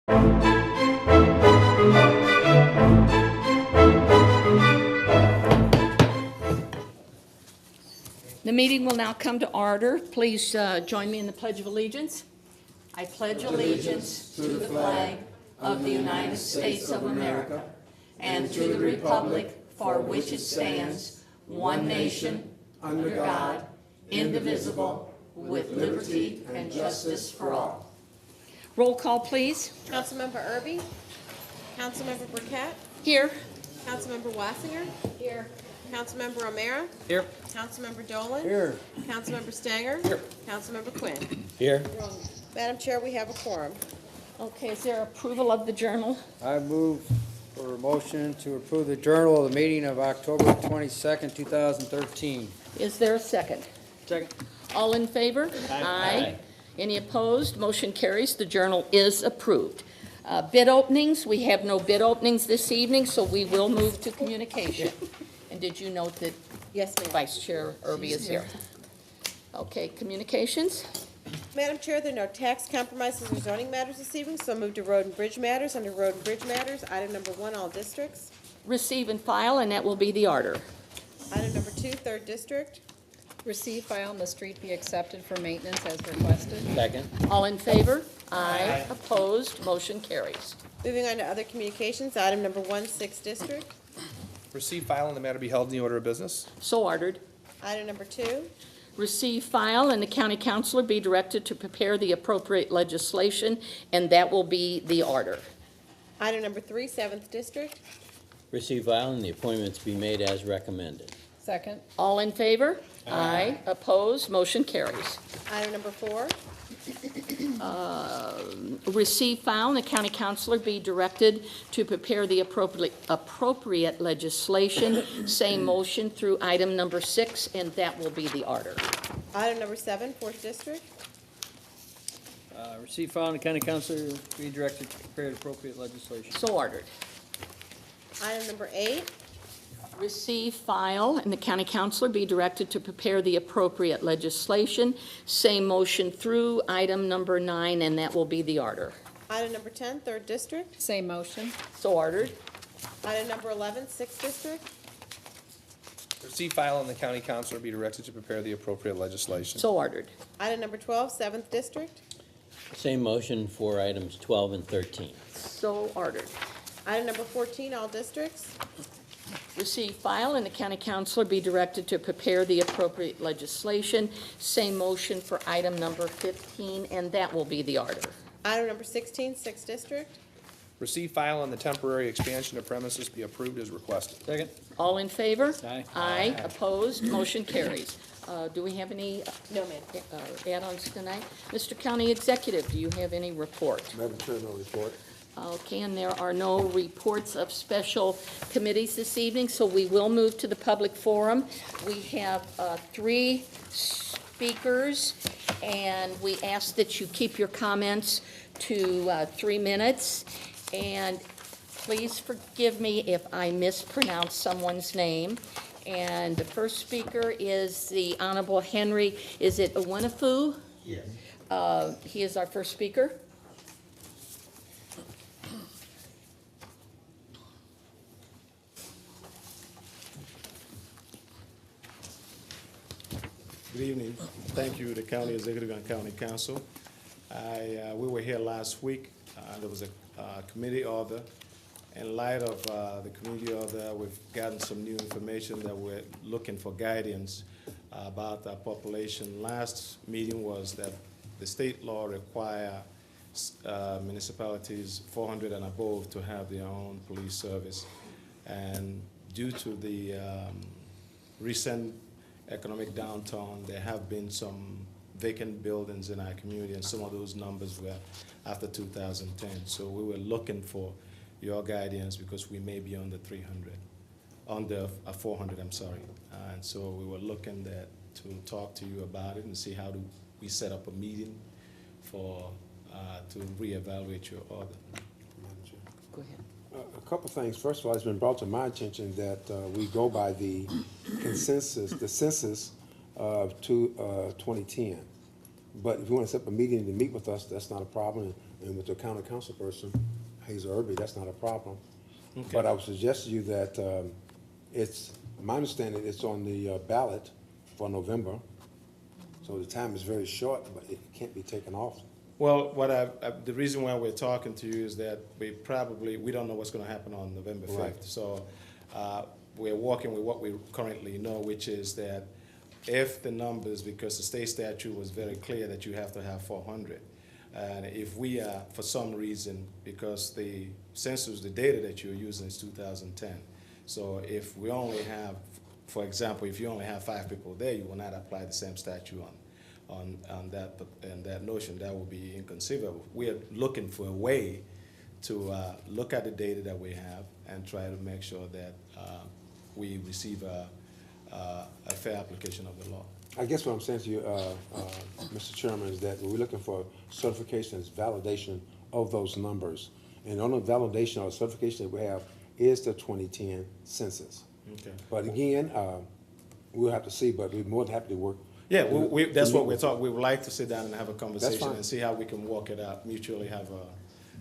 The meeting will now come to order. Please join me in the Pledge of Allegiance. I pledge allegiance to the flag of the United States of America and to the republic for which it stands, one nation, under God, indivisible, with liberty and justice for all. Roll call, please. Councilmember Erby? Councilmember Burkett? Here. Councilmember Wassinger? Here. Councilmember O'Meara? Here. Councilmember Dolan? Here. Councilmember Stanger? Here. Councilmember Quinn? Here. Madam Chair, we have a quorum. Okay, is there approval of the journal? I move for a motion to approve the journal of the meeting of October 22nd, 2013. Is there a second? Second. All in favor? Aye. Any opposed? Motion carries. The journal is approved. Bid openings, we have no bid openings this evening, so we will move to communication. And did you note that Yes, ma'am. Vice Chair Irby is here? Okay, communications? Madam Chair, there are no tax compromises or zoning matters this evening, so move to road and bridge matters. Under road and bridge matters, item number 1, all districts. Receive and file, and that will be the order. Item number 2, third district. Receive, file, and the street be accepted for maintenance as requested. Second. All in favor? Aye. Opposed? Motion carries. Moving on to other communications, item number 1, sixth district. Receive, file, and the matter be held in the order of business. So ordered. Item number 2. Receive, file, and the county councilor be directed to prepare the appropriate legislation, and that will be the order. Item number 3, seventh district. Receive, file, and the appointments be made as recommended. Second. All in favor? Aye. Opposed? Motion carries. Item number 4. Receive, file, and the county councilor be directed to prepare the appropriate legislation. Same motion through item number 6, and that will be the order. Item number 7, fourth district. Receive, file, and the county councilor be directed to prepare the appropriate legislation. So ordered. Item number 8. Receive, file, and the county councilor be directed to prepare the appropriate legislation. Same motion through item number 9, and that will be the order. Item number 10, third district. Same motion. So ordered. Item number 11, sixth district. Receive, file, and the county councilor be directed to prepare the appropriate legislation. So ordered. Item number 12, seventh district. Same motion for items 12 and 13. So ordered. Item number 14, all districts. Receive, file, and the county councilor be directed to prepare the appropriate legislation. Same motion for item number 15, and that will be the order. Item number 16, sixth district. Receive, file, and the temporary expansion of premises be approved as requested. Second. All in favor? Aye. Aye. Opposed? Motion carries. Do we have any No, ma'am. add-ons tonight? Mr. County Executive, do you have any report? Madam Chair, no report. Okay, and there are no reports of special committees this evening, so we will move to the public forum. We have 3 speakers, and we ask that you keep your comments to 3 minutes. And please forgive me if I mispronounce someone's name. And the first speaker is the Honorable Henry, is it Owenifu? Yes. He is our first speaker. Good evening. Thank you, the County Executive and County Council. We were here last week. There was a committee order. In light of the committee order, we've gotten some new information that we're looking for guidance about our population. Last meeting was that the state law require municipalities 400 and above to have their own police service. And due to the recent economic downturn, there have been some vacant buildings in our community, and some of those numbers were after 2010. So we were looking for your guidance because we may be under 300, under 400, I'm sorry. And so we were looking to talk to you about it and see how do we set up a meeting for to reevaluate your order. Go ahead. A couple things. First of all, it's been brought to my attention that we go by the census of 2010. But if you want to set up a meeting to meet with us, that's not a problem. and with the county council person, Hazel Irby, that's not a problem. Okay. But I would suggest to you that it's, my understanding, it's on the ballot for November. So the time is very short, but it can't be taken off. Well, the reason why we're talking to you is that we don't know what's gonna happen on November 5th. Right. So, we're working with what we currently know, which is that if the numbers, because the state statute was very clear that you have to have 400. And if we are, for some reason, because the census, the data that you're using is 2010. So if we only have, for example, if you only have 5 people there, you will not apply the same statute on that, and that notion, that would be inconceivable. We are looking for a way to look at the data that we have and try to make sure that we receive a fair application of the law. I guess what I'm saying to you, Mr. Chairman, is that we're looking for certification, is validation of those numbers. And the only validation or certification that we have is the 2010 census. Okay. But again, we'll have to see, but we're more than happy to work. Yeah, that's what we're talking. We would like to sit down and have a conversation fine. and see how we can work it out, mutually have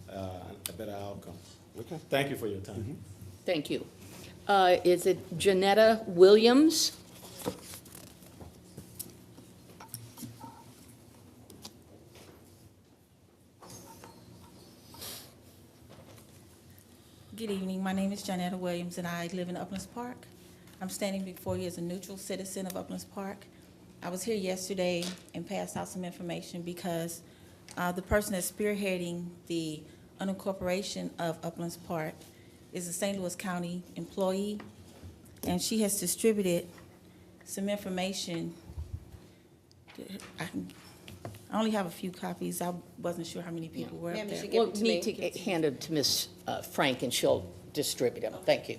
a better outcome. Okay. Thank you for your time. Thank you. Is it Janetta Williams? Good evening. My name is Janetta Williams, and I live in Uplands Park. I'm standing before you as a neutral citizen of Uplands Park. I was here yesterday and passed out some information because the person that's spearheading the unincorporation of Uplands Park is a St. Louis County employee, and she has distributed some information. I only have a few copies. I wasn't sure how many people were up Ma'am, you there. should give Well, them to need me. to hand it to Ms. Frank, and she'll distribute them. Thank you.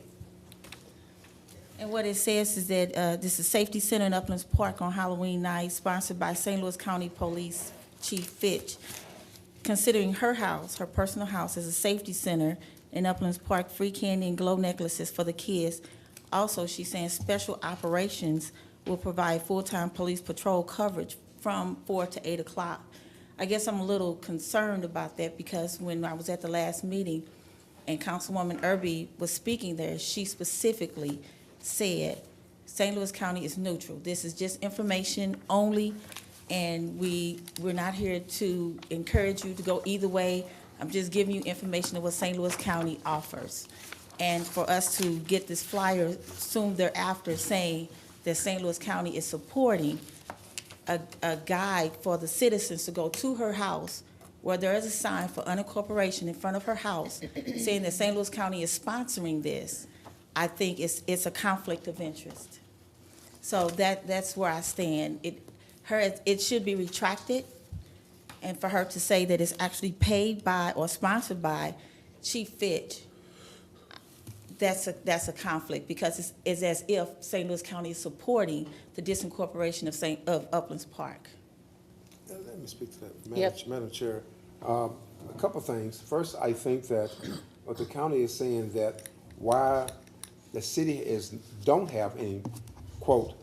And what it says is that this is Safety Center in Uplands Park on Halloween night, sponsored by St. Louis County Police Chief Fitch. Considering her house, her personal house, as a safety center in Uplands Park, free candy and glow necklaces for the kids. Also, she's saying special operations will provide full-time police patrol coverage from 4 to 8 o'clock. I guess I'm a little concerned about that because when I was at the last meeting and Councilwoman Irby was speaking there, she specifically said St. Louis County is neutral. This is just information only, and we're not here to encourage you to go either way. I'm just giving you information of what St. Louis County offers. And for us to get this flyer soon thereafter saying that St. Louis County is supporting a guide for the citizens to go to her house where there is a sign for unincorporation in front of her house saying that St. Louis County is sponsoring this, I think it's a conflict of interest. So that's where I stand. It should be retracted, and for her to say that it's actually paid by or sponsored by Chief Fitch, that's a conflict, because it's as if St. Louis County is supporting the disincorporation of Uplands Park. Let me speak to that, Yep. Madam Chair. A couple things. First, I think that what the county is saying that while the city don't have any, quote,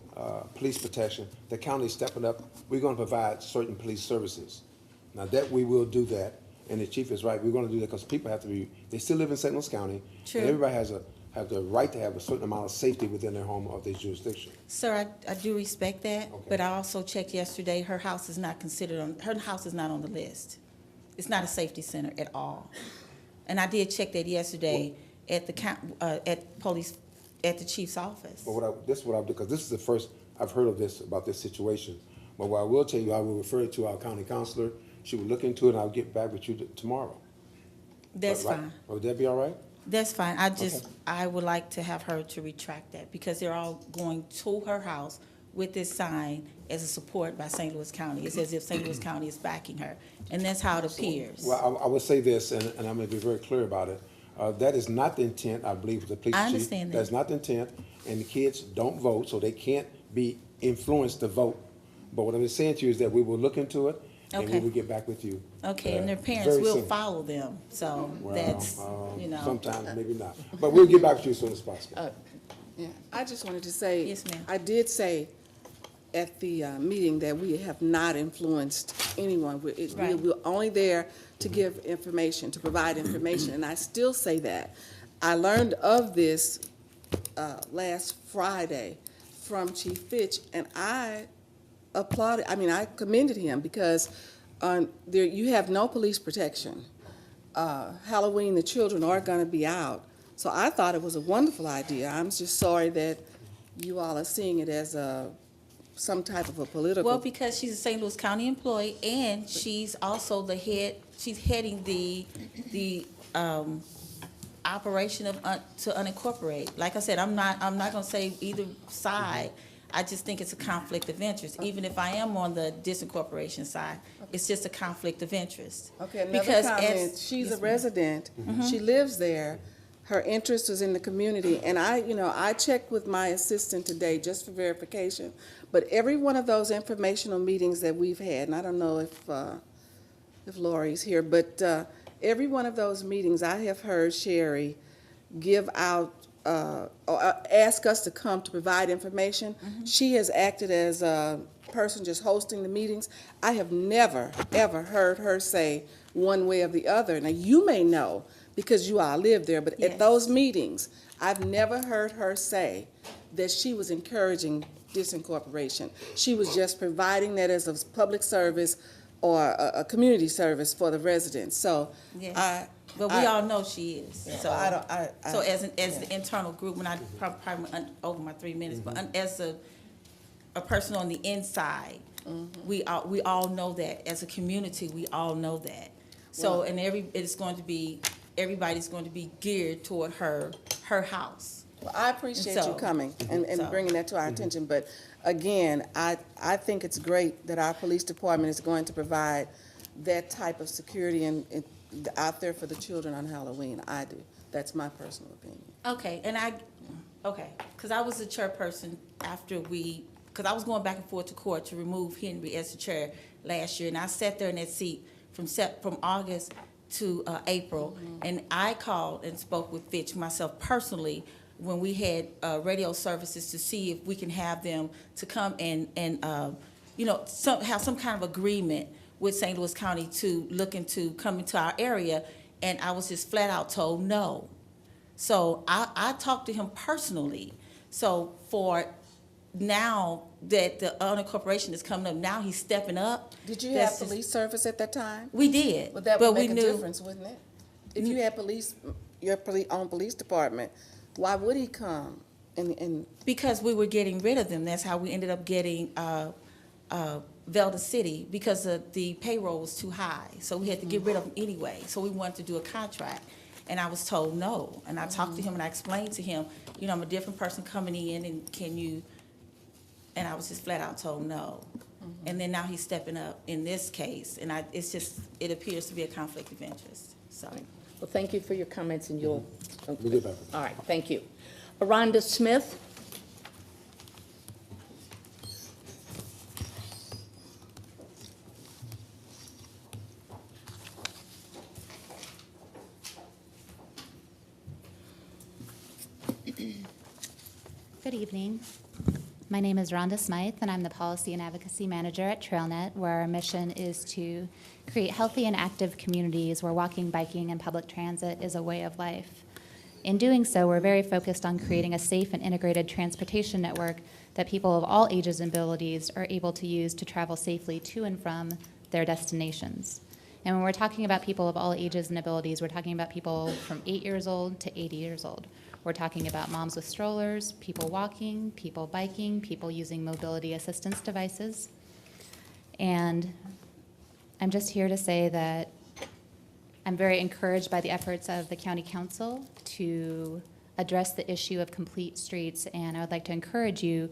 police protection, the county is stepping up. We're going to provide certain police services. Now, that we will do that, and the chief is right. We're going to do that because people have to be, they still live in St. Louis County. True. And everybody has the right to have a certain amount of safety within their home or their jurisdiction. Sir, I do respect that, Okay. but I also checked yesterday, her house is not her house is not on the list. It's not a safety center at all. And I did check that yesterday at the chief's office. But this is what I'll do, because this is the first I've heard of this, about this situation. But what I will tell you, I will refer it to our county counselor. She will look into it, and I'll get back with you tomorrow. That's Right? fine. Would that be all right? That's fine. I would like to have her to retract that, because they're all going to her house with this sign as a support by St. Louis County. It's as if St. Louis County is backing her, and that's how it appears. Well, I will say this, and I'm going to be very clear about it. That is not the intent, I believe, of the police chief. I understand that. That's not the intent, and the kids don't vote, so they can't be influenced to vote. But what I'm saying to you is that we will look into it, and we Okay. will get back with you. Okay, and their parents very will soon. follow them, so Well, that's, you know. sometimes, maybe not. But we'll get back with you as soon as possible. Yeah, I just wanted to say. Yes, ma'am. I did say at the meeting that we have not influenced anyone. Right. We're only there to give information, to provide information, and I still say that. I learned of this last Friday from Chief Fitch, and I applauded, I commended him because there, you have no police protection. Halloween, the children are going to be out. So I thought it was a wonderful idea. I'm just sorry that you all are seeing it as some type of a political. Well, because she's a St. Louis County employee, and she's also the head, she's heading the operation of, to unincorporate. Like I said, I'm not gonna say either side. I just think it's a conflict of interest. Even if I am on the disincorporation side, it's just a conflict of interest. Okay, another Because comment, she's a resident, she lives there, her interest is in the community, and I checked with my assistant today just for verification, but every one of those informational meetings that we've had, and I don't know if Lori's here, but every one of those meetings, I have heard Sherry give out, or ask us to come to provide information. She has acted as a person just hosting the meetings. I have never, ever heard her say one way or the other. Now, you may know because you all live there, but Yes. at those meetings, I've never heard her say that she was encouraging disincorporation. She was just providing that as a public service or a community service for the residents. So Yes. But we all know she is. So I don't. So as the internal group, when I probably went over my 3 minutes, but as a person on the inside, we all know that. As a community, we all know that. So and everybody's going to be geared toward her house. Well, I appreciate you So- coming and so- bringing that to our attention, but again, I think it's great that our police department is going to provide that type of security and out there for the children on Halloween. I do. That's my personal opinion. Okay, because I was the chairperson because I was going back and forth to court to remove Henry as the chair last year, and I sat there in that seat from August to April, and I called and spoke with Fitch myself personally when we had radio services to see if we can have them to come and have some kind of agreement with St. Louis County to look into coming to our area, and I was just flat out told no. So I talked to him personally. So for now that the unincorporation is coming up, now he's stepping up. Did you have police service at that time? We did. Well, that but would make we a knew, difference, wouldn't it? If you had your own police department, why would he come? And because we were getting rid of them. That's how we ended up getting Velda City, because the payroll was too high. So we had to get rid of them anyway. So we wanted to do a contract. And I was told no. And I talked to him and I explained to him, I'm a different person coming in, and and I was just flat out told no. And then now he's stepping up in this case, and it appears to be a conflict of interest, so. Well, thank you for your comments, and you'll. We'll get back. All right, thank you. Rhonda Smith? Good evening. My name is Rhonda Smythe, and I'm the Policy and Advocacy Manager at TrailNet, where our mission is to create healthy and active communities where walking, biking, and public transit is a way of life. In doing so, we're very focused on creating a safe and integrated transportation network that people of all ages and abilities are able to use to travel safely to and from their destinations. And when we're talking about people of all ages and abilities, we're talking about people from 8 years old to 80 years old. We're talking about moms with strollers, people walking, people biking, people using mobility assistance devices. And I'm just here to say that I'm very encouraged by the efforts of the County Council to address the issue of complete streets, and I would like to encourage you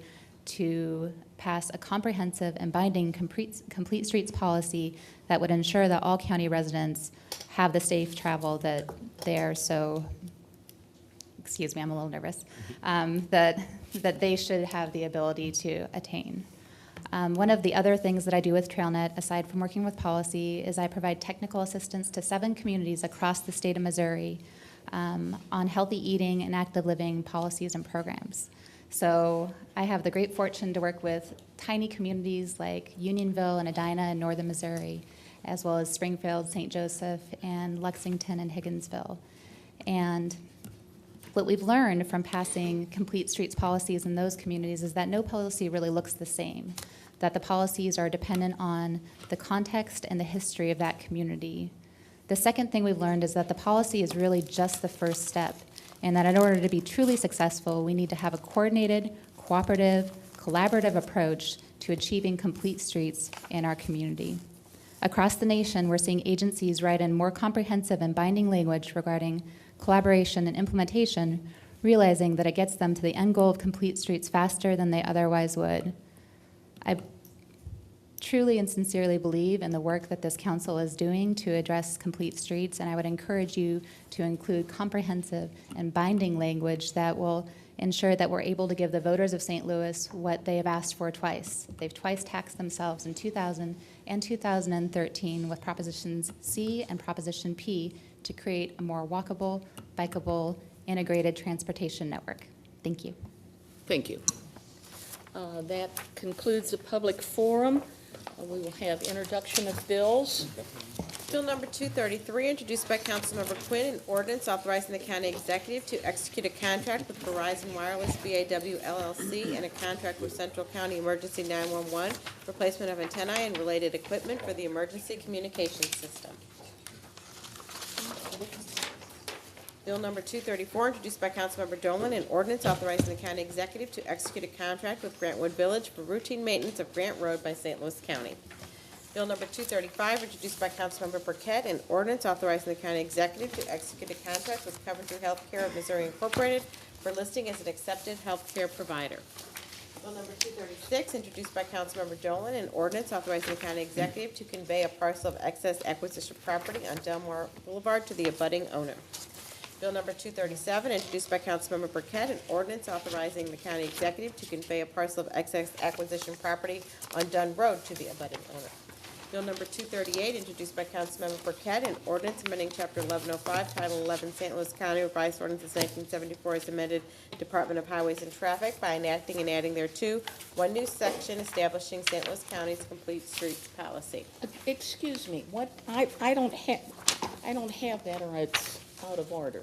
to pass a comprehensive and binding complete streets policy that would ensure that all county residents have the safe travel that they're so, excuse me, I'm a little nervous, that they should have the ability to attain. One of the other things that I do with TrailNet, aside from working with policy, is I provide technical assistance to 7 communities across the state of Missouri on healthy eating and active living policies and programs. So I have the great fortune to work with tiny communities like Unionville and Edina in northern Missouri, as well as Springfield, St. Joseph, and Lexington and Higginsville. And what we've learned from passing complete streets policies in those communities is that no policy really looks the same, that the policies are dependent on the context and the history of that community. The second thing we've learned is that the policy is really just the first step, and that in order to be truly successful, we need to have a coordinated, cooperative, collaborative approach to achieving complete streets in our community. Across the nation, we're seeing agencies write in more comprehensive and binding language regarding collaboration and implementation, realizing that it gets them to the end goal of complete streets faster than they otherwise would. I truly and sincerely believe in the work that this council is doing to address complete streets, and I would encourage you to include comprehensive and binding language that will ensure that we're able to give the voters of St. Louis what they have asked for twice. They've twice taxed themselves in 2000 and 2013 with Propositions C and Proposition P to create a more walkable, bikeable, integrated transportation network. Thank you. Thank you. That concludes the public forum. We will have introduction of bills. Bill number 233, introduced by Councilmember Quinn, an ordinance authorizing the county executive to execute a contract with Verizon Wireless BAW LLC and a contract with Central County Emergency 911, replacement of antennae and related equipment for the emergency communications system. Bill number 234, introduced by Councilmember Dolan, an ordinance authorizing the county executive to execute a contract with Grantwood Village for routine maintenance of Grant Road by St. Louis County. Bill number 235, introduced by Councilmember Burkett, an ordinance authorizing the county executive to execute a contract with Coventry Healthcare of Missouri Incorporated for listing as an accepted healthcare provider. Bill number 236, introduced by Councilmember Dolan, an ordinance authorizing the county executive to convey a parcel of excess acquisition property on Delmore Boulevard to the abutting owner. Bill number 237, introduced by Councilmember Burkett, an ordinance authorizing the county executive to convey a parcel of excess acquisition property on Dunn Road to the abutting owner. Bill number 238, introduced by Councilmember Burkett, an ordinance amending Chapter 1105, Title 11, St. Louis County Revised Ordinances 1974 as amended, Department of Highways and Traffic by enacting and adding thereto one new section establishing St. Louis County's complete streets policy. Excuse me, what, I don't have that, or it's out of order.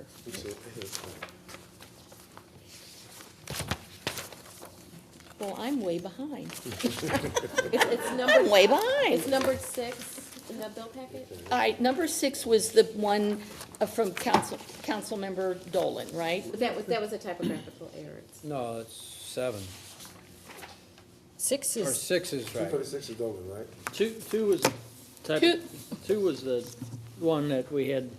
Well, I'm way behind. It's numbered. I'm way behind. It's numbered 6 in that bill packet? All right, number 6 was the one from Councilmember Dolan, right? That was a typographical error. No, it's 7. 6 Or is, 6 is right. 236 is Dolan, right? two was type, Two- 2 was the one that we had,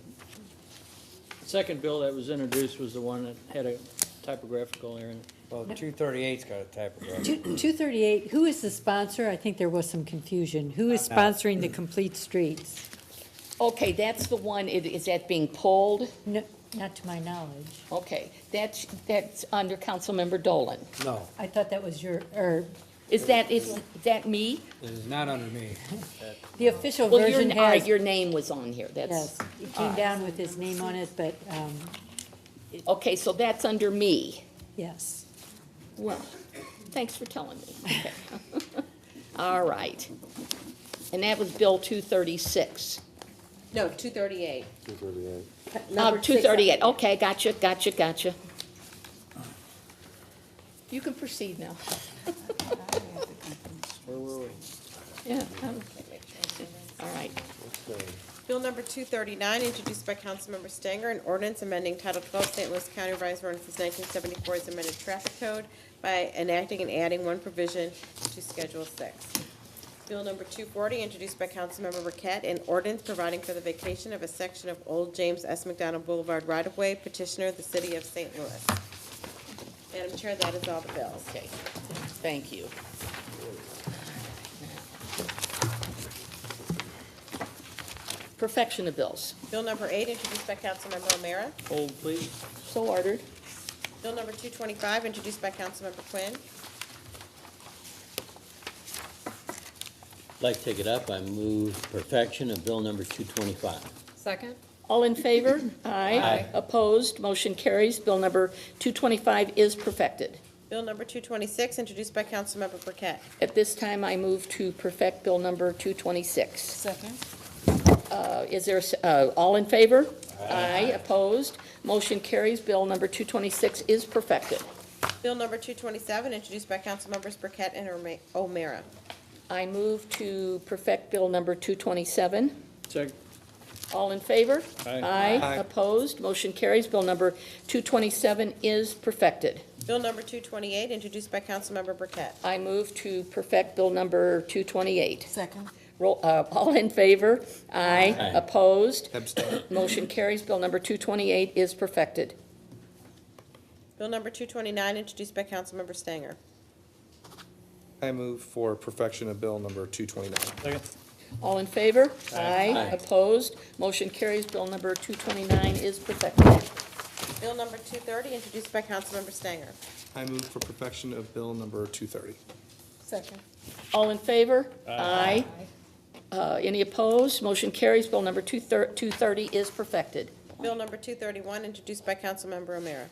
second bill that was introduced was the one that had a typographical error in it. Well, 238's got a typograph. 238, who is the sponsor? I think there was some confusion. Who is sponsoring the complete streets? Okay, that's the one, is that being pulled? No, not to my knowledge. Okay, that's under Councilmember Dolan. No, I thought that was your, or Is that me? it is not under me. the official Well, version all right, has, your name was on here, yes, that's, it came down with his name on it, but, okay, so that's under me. yes. Well, thanks for telling me. Okay. All right. And that was Bill 236. No, 238. 238. Number 238, okay, gotcha. You can proceed now. Where were we? Yeah. All right. Okay. Bill number 239, introduced by Councilmember Stanger, an ordinance amending Title 12 St. Louis County Revised Ordinances 1974 as amended traffic code by enacting and adding one provision to Schedule 6. Bill number 240, introduced by Councilmember Burkett, an ordinance providing for the vacation of a section of Old James S. McDonald Boulevard right-of-way, petitioner, the city of St. Louis. Madam Chair, that is all the bills. Okay, thank you. Perfection of bills. Bill number 8, introduced by Councilmember O'Meara. Hold, please. So ordered. Bill number 225, introduced by Councilmember Quinn. I'd like to take it up. I move perfection of bill number 225. Second? All in favor? Aye. Opposed? Motion carries. Bill number 225 is perfected. Bill number 226, introduced by Councilmember Burkett. At this time, I move to perfect Bill number 226. Second. Is there, all in favor? Aye. Opposed? Motion carries. Bill number 226 is perfected. Bill number 227, introduced by Councilmembers Burkett and O'Meara. I move to perfect Bill number 227. Second. All in favor? Aye. Aye. Opposed? Motion carries. Bill number 227 is perfected. Bill number 228, introduced by Councilmember Burkett. I move to perfect Bill number 228. Second. Roll, all in favor? Aye. Aye. Opposed? Abstain. Motion carries. Bill number 228 is perfected. Bill number 229, introduced by Councilmember Stanger. I move for perfection of bill number 229. Second. All in favor? Aye. Opposed? Motion carries. Bill number 229 is perfected. Bill number 230, introduced by Councilmember Stanger. I move for perfection of bill number 230. Second. All in favor? Aye. Any opposed? Motion carries. Bill number 230 is perfected. Bill number 231, introduced by Councilmember O'Meara.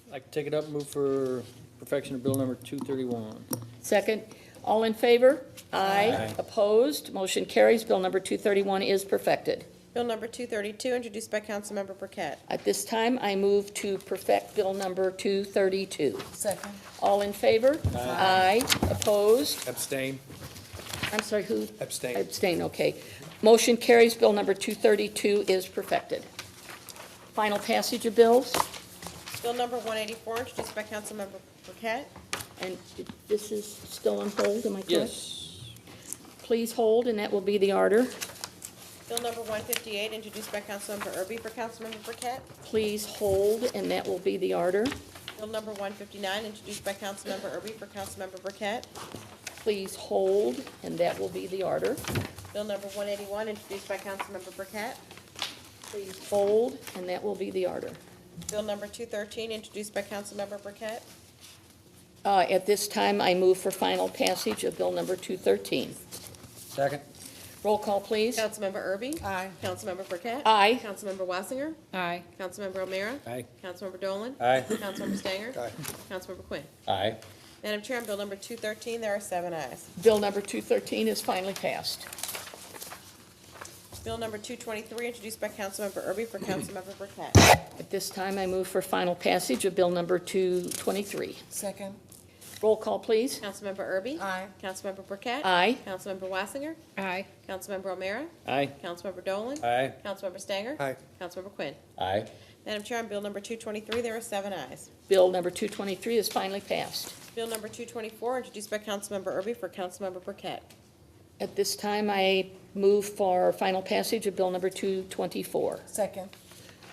I'd like to take it up and move for perfection of bill number 231. Second. All in favor? Aye. Opposed? Motion carries. Bill number 231 is perfected. Bill number 232, introduced by Councilmember Burkett. At this time, I move to perfect Bill number 232. Second. All in favor? Aye. Opposed? Abstain. I'm sorry, who? Abstain. Abstain, okay. Motion carries. Bill number 232 is perfected. Final passage of bills, Bill number 184, introduced by Councilmember Burkett. and this is still on hold, am I correct? Yes. Please hold, and that will be the order. Bill number 158, introduced by Councilmember Erby for Councilmember Burkett. Please hold, and that will be the order. Bill number 159, introduced by Councilmember Erby for Councilmember Burkett. Please hold, and that will be the order. Bill number 181, introduced by Councilmember Burkett. Please hold, and that will be the order. Bill number 213, introduced by Councilmember Burkett. At this time, I move for final passage of Bill number 213. Second. Roll call, please. Councilmember Erby? Aye. Councilmember Burkett? Aye. Councilmember Wassinger? Aye. Councilmember O'Meara? Aye. Councilmember Dolan? Aye. Councilmember Stanger? Aye. Councilmember Quinn. Aye. Madam Chair, on bill number 213, there are 7 ayes. Bill number 213 is finally passed. Bill number 223, introduced by Councilmember Erby for Councilmember Burkett. At this time, I move for final passage of Bill number 223. Second. Roll call, please. Councilmember Erby? Aye. Councilmember Burkett? Aye. Councilmember Wassinger? Aye. Councilmember O'Meara? Aye. Councilmember Dolan? Aye. Councilmember Stanger? Aye. Councilmember Quinn. Aye. Madam Chair, on bill number 223, there are 7 ayes. Bill number 223 is finally passed. Bill number 224, introduced by Councilmember Erby for Councilmember Burkett. At this time, I move for final passage of Bill number 224. Second.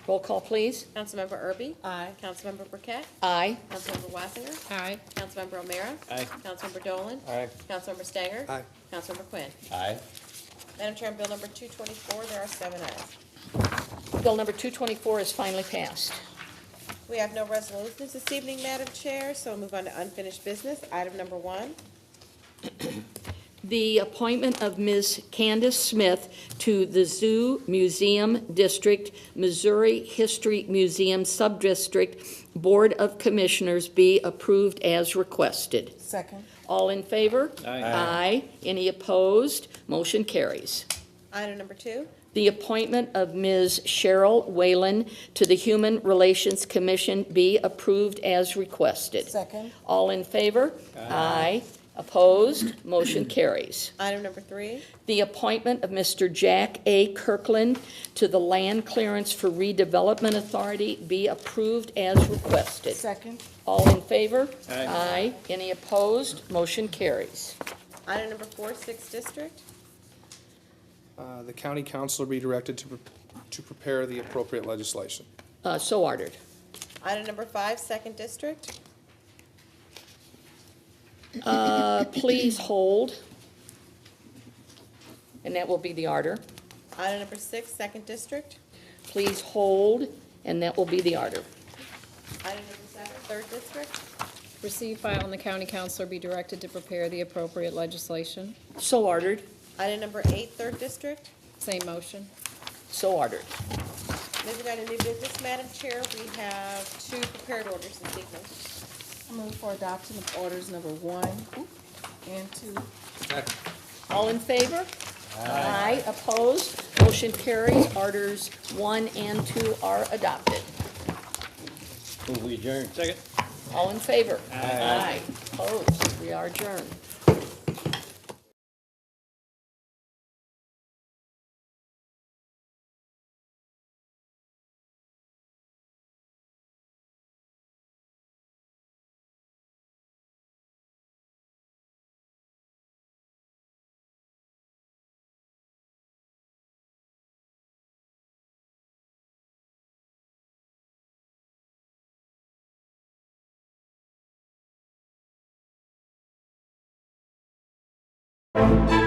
Roll call, please. Councilmember Erby? Aye. Councilmember Burkett? Aye. Councilmember Wassinger? Aye. Councilmember O'Meara? Aye. Councilmember Dolan? Aye. Councilmember Stanger? Aye. Councilmember Quinn. Aye. Madam Chair, on bill number 224, there are 7 ayes. Bill number 224 is finally passed. We have no resolutions this evening, Madam Chair, so we'll move on to unfinished business. Item number 1. The appointment of Ms. Candace Smith to the Zoo Museum District, Missouri History Museum Subdistrict Board of Commissioners be approved as requested. Second. All in favor? Aye. Aye. Any opposed? Motion carries. Item number 2. The appointment of Ms. Cheryl Whalen to the Human Relations Commission be approved as requested. Second. All in favor? Aye. Opposed? Motion carries. Item number 3. The appointment of Mr. Jack A. Kirkland to the Land Clearance for Redevelopment Authority be approved as requested. Second. All in favor? Aye. Any opposed? Motion carries. Item number 4, 6th District. The county council will be directed to prepare the appropriate legislation. So ordered. Item number 5, 2nd District. Please hold. And that will be the order. Item number 6, 2nd District. Please hold, and that will be the order. Item number 7, 3rd District. Receive, file, and the county councilor be directed to prepare the appropriate legislation. So ordered. Item number 8, 3rd District. Same motion. So ordered. Moving on to new business, Madam Chair, we have 2 prepared orders this evening. I move for adoption of orders number 1 and 2. All in favor? Aye. Opposed? Motion carries. Orders 1 and 2 are adopted. Move we adjourn. Second. All in favor? Aye. Opposed? We are adjourned. you.